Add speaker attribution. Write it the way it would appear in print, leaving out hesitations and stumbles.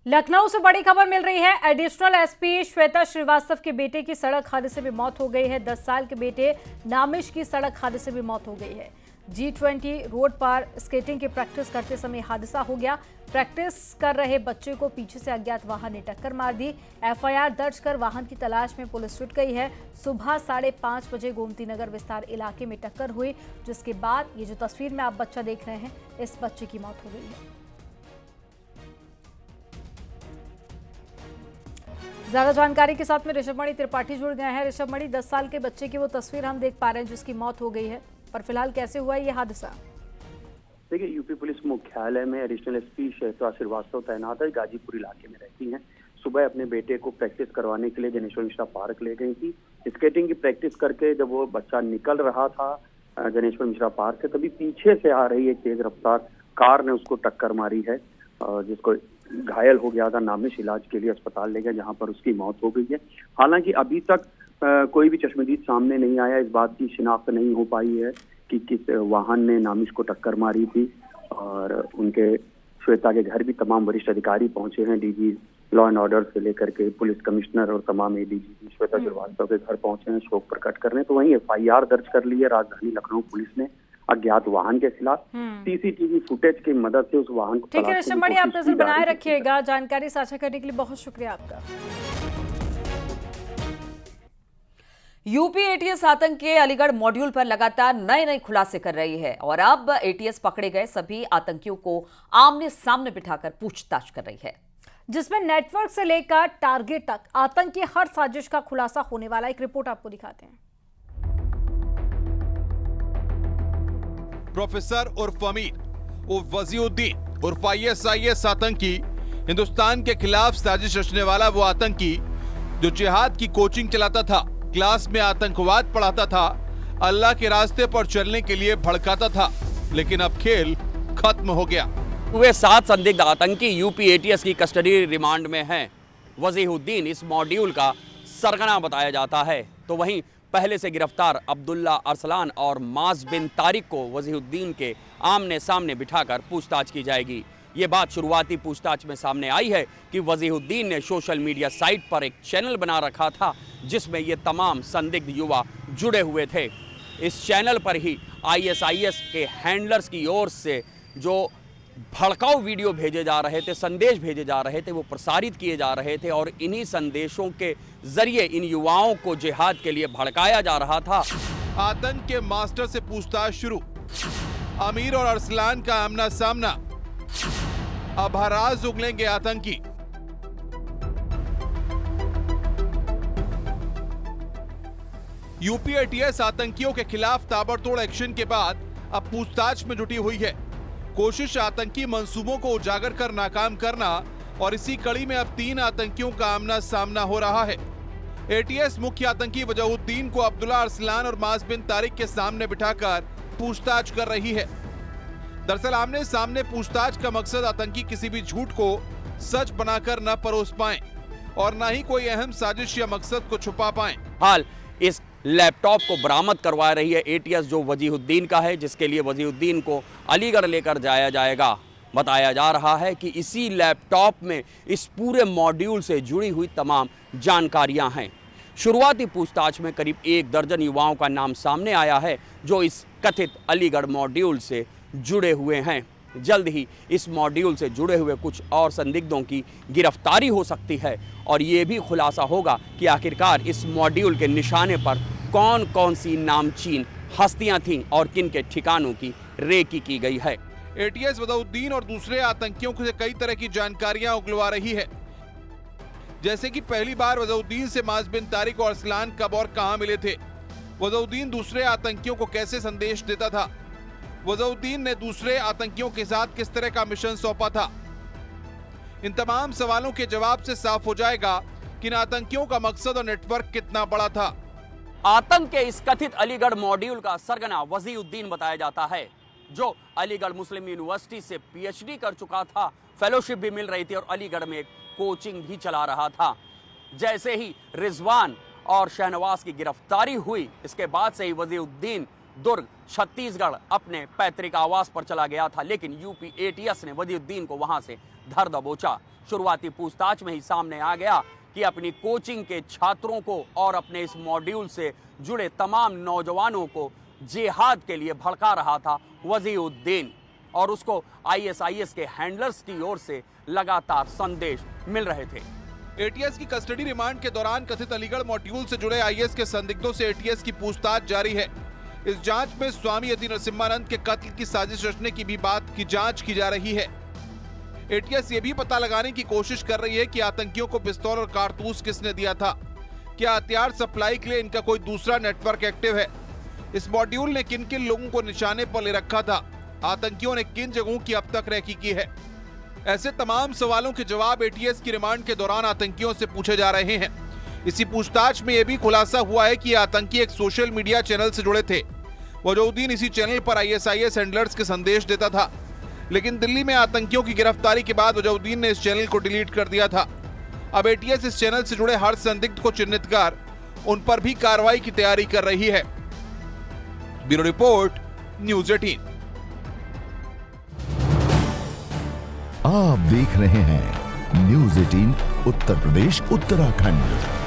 Speaker 1: लखनऊ से बड़ी खबर मिल रही है। एडिशनल एसपी श्वेता श्रीवास्तव के बेटे की सड़क हादसे में मौत हो गई है। 10 साल के बेटे नामिश की सड़क हादसे में मौत हो गई है। G20 रोड पर स्केटिंग की प्रैक्टिस करते समय हादसा हो गया। प्रैक्टिस कर रहे बच्चे को पीछे से अज्ञात वाहन ने टक्कर मार दी। एफआईआर दर्ज कर वाहन की तलाश में पुलिस जुट गई है। सुबह 5:30 बजे गोमती नगर विस्तार इलाके में टक्कर हुई, जिसके बाद ये जो तस्वीर में आप बच्चा देख रहे हैं, इस बच्चे की मौत हो गई है। ज्यादा जानकारी के साथ में ऋषभमणि त्रिपाठी जुड़ गए हैं। ऋषभमणि, 10 साल के बच्चे की वो तस्वीर हम देख पा रहे हैं जिसकी मौत हो गई है, पर फिलहाल कैसे हुआ ये हादसा?
Speaker 2: देखिए, यूपी पुलिस मुख्यालय में एडिशनल एसपी श्वेता श्रीवास्तव तैनात है। गाजीपुर इलाके में रहती हैं। सुबह अपने बेटे को प्रैक्टिस करवाने के लिए जनेश्वर मिश्रा पार्क ले गई थी। स्केटिंग की प्रैक्टिस करके जब वो बच्चा निकल रहा था जनेश्वर मिश्रा पार्क से, तभी पीछे से आ रही एक तेज रफ्तार कार ने उसको टक्कर मारी है, जिसको घायल हो गया था। नामिश इलाज के लिए अस्पताल ले गए, जहां पर उसकी मौत हो गई है। हालांकि अभी तक कोई भी चश्मदीद सामने नहीं आया। इस बात की शिनाख्त नहीं हो पाई है कि किस वाहन ने नामिश को टक्कर मारी थी। और उनके श्वेता के घर भी तमाम वरिष्ठ अधिकारी पहुंचे हैं। डीजी लॉ एंड ऑर्डर से लेकर के पुलिस कमिश्नर और तमाम एडीजी श्वेता श्रीवास्तव के घर पहुंचे हैं शोक प्रकट करने। तो वहीं एफआईआर दर्ज कर ली है राजधानी लखनऊ पुलिस ने अज्ञात वाहन के खिलाफ। सीसीटीवी फुटेज की मदद से उस वाहन को
Speaker 1: ठीक है ऋषभमणि, आप नजर बनाए रखिएगा। जानकारी साझा करने के लिए बहुत शुक्रिया आपका।
Speaker 3: यूपी एटीएस आतंक के अलीगढ़ मॉड्यूल पर लगातार नए खुलासे कर रही है और अब एटीएस पकड़े गए सभी आतंकियों को आमने सामने बिठाकर पूछताछ कर रही है,
Speaker 1: जिसमें नेटवर्क से लेकर टारगेट तक आतंक की हर साजिश का खुलासा होने वाला। एक रिपोर्ट आपको दिखाते हैं।
Speaker 4: प्रोफेसर उर्फ अमीर उर्फ वजीउद्दीन उर्फ ISIS आतंकी, हिंदुस्तान के खिलाफ साजिश रचने वाला वो आतंकी जो जिहाद की कोचिंग चलाता था, क्लास में आतंकवाद पढ़ाता था, अल्लाह के रास्ते पर चलने के लिए भड़काता था। लेकिन अब खेल खत्म हो गया।
Speaker 5: वे 7 संदिग्ध आतंकी यूपी एटीएस की कस्टडी रिमांड में हैं। वजीहुद्दीन इस मॉड्यूल का सरगना बताया जाता है। तो वहीं पहले से गिरफ्तार अब्दुल्ला अरसलान और माज बिन तारिक को वजीहुद्दीन के आमने सामने बिठाकर पूछताछ की जाएगी। ये बात शुरुआती पूछताछ में सामने आई है कि वजीहुद्दीन ने सोशल मीडिया साइट पर एक चैनल बना रखा था जिसमें ये तमाम संदिग्ध युवा जुड़े हुए थे। इस चैनल पर ही ISIS के हैंडलर्स की ओर से जो भड़काऊ वीडियो भेजे जा रहे थे, संदेश भेजे जा रहे थे, वो प्रसारित किए जा रहे थे और इन्हीं संदेशों के जरिए इन युवाओं को जिहाद के लिए भड़काया जा रहा था।
Speaker 4: आतंक के मास्टर से पूछताछ शुरू। अमीर और अरसलान का आमना सामना। अब हराज उगलेंगे आतंकी। यूपी एटीएस आतंकियों के खिलाफ ताबड़तोड़ एक्शन के बाद अब पूछताछ में जुटी हुई है। कोशिश आतंकी मंसूबों को उजागर कर नाकाम करना, और इसी कड़ी में अब 3 आतंकियों का आमना सामना हो रहा है। एटीएस मुख्य आतंकी वजीहुद्दीन को अब्दुल्ला अरसलान और माज बिन तारिक के सामने बिठाकर पूछताछ कर रही है। दरअसल आमने सामने पूछताछ का मकसद आतंकी किसी भी झूठ को सच बनाकर न परोस पाएं और न ही कोई अहम साजिश या मकसद को छुपा पाएं।
Speaker 5: हाल इस लैपटॉप को बरामद करवा रही है एटीएस, जो वजीहुद्दीन का है, जिसके लिए वजीहुद्दीन को अलीगढ़ लेकर जाया जाएगा। बताया जा रहा है कि इसी लैपटॉप में इस पूरे मॉड्यूल से जुड़ी हुई तमाम जानकारियां हैं। शुरुआती पूछताछ में करीब 1 दर्जन युवाओं का नाम सामने आया है जो इस कथित अलीगढ़ मॉड्यूल से जुड़े हुए हैं। जल्द ही इस मॉड्यूल से जुड़े हुए कुछ और संदिग्धों की गिरफ्तारी हो सकती है और ये भी खुलासा होगा कि आखिरकार इस मॉड्यूल के निशाने पर कौन कौन सी नामचीन हस्तियां थीं और किन के ठिकानों की रेकी की गई है।
Speaker 4: एटीएस वजीहुद्दीन और दूसरे आतंकियों से कई तरह की जानकारियां उगलवा रही है, जैसे कि पहली बार वजीहुद्दीन से माज बिन तारिक और अरसलान कब और कहां मिले थे, वजीहुद्दीन दूसरे आतंकियों को कैसे संदेश देता था, वजीहुद्दीन ने दूसरे आतंकियों के साथ किस तरह का मिशन सौंपा था। इन तमाम सवालों के जवाब से साफ हो जाएगा कि इन आतंकियों का मकसद और नेटवर्क कितना बड़ा था।
Speaker 5: आतंक के इस कथित अलीगढ़ मॉड्यूल का सरगना वजीहुद्दीन बताया जाता है, जो अलीगढ़ मुस्लिम यूनिवर्सिटी से PhD कर चुका था, फेलोशिप भी मिल रही थी और अलीगढ़ में एक कोचिंग भी चला रहा था। जैसे ही रिजवान और शहनवाज की गिरफ्तारी हुई, इसके बाद से ही वजीहुद्दीन दुर्ग छत्तीसगढ़ अपने पैतृक आवास पर चला गया था, लेकिन यूपी एटीएस ने वजीहुद्दीन को वहां से धर दबोचा। शुरुआती पूछताछ में ही सामने आ गया कि अपनी कोचिंग के छात्रों को और अपने इस मॉड्यूल से जुड़े तमाम नौजवानों को जिहाद के लिए भड़का रहा था वजीहुद्दीन, और उसको ISIS के हैंडलर्स की ओर से लगातार संदेश मिल रहे थे।
Speaker 4: ATS की कस्टडी रिमांड के दौरान कथित अलीगढ़ मॉड्यूल से जुड़े IS के संदिग्धों से ATS की पूछताछ जारी है। इस जांच में स्वामी यति नरसिम्हानंद के कत्ल की साजिश रचने की भी बात की जांच की जा रही है। ATS ये भी पता लगाने की कोशिश कर रही है कि आतंकियों को पिस्तौल और कारतूस किसने दिया था। क्या हथियार सप्लाई के लिए इनका कोई दूसरा नेटवर्क एक्टिव है? इस मॉड्यूल ने किन किन लोगों को निशाने पर ले रखा था? आतंकियों ने किन जगहों की अब तक रेकी की है? ऐसे तमाम सवालों के जवाब ATS की रिमांड के दौरान आतंकियों से पूछे जा रहे हैं। इसी पूछताछ में यह भी खुलासा हुआ है कि आतंकी एक सोशल मीडिया चैनल से जुड़े थे। वजीहुद्दीन इसी चैनल पर ISIS हैंडलर्स के संदेश देता था, लेकिन दिल्ली में आतंकियों की गिरफ्तारी के बाद वजीहुद्दीन ने इस चैनल को डिलीट कर दिया था। अब ATS इस चैनल से जुड़े हर संदिग्ध को चिन्हित कर उन पर भी कार्रवाई की तैयारी कर रही है। Bureau report, news 18।
Speaker 6: आप देख रहे हैं न्यूज़ 18 उत्तर प्रदेश उत्तराखंड।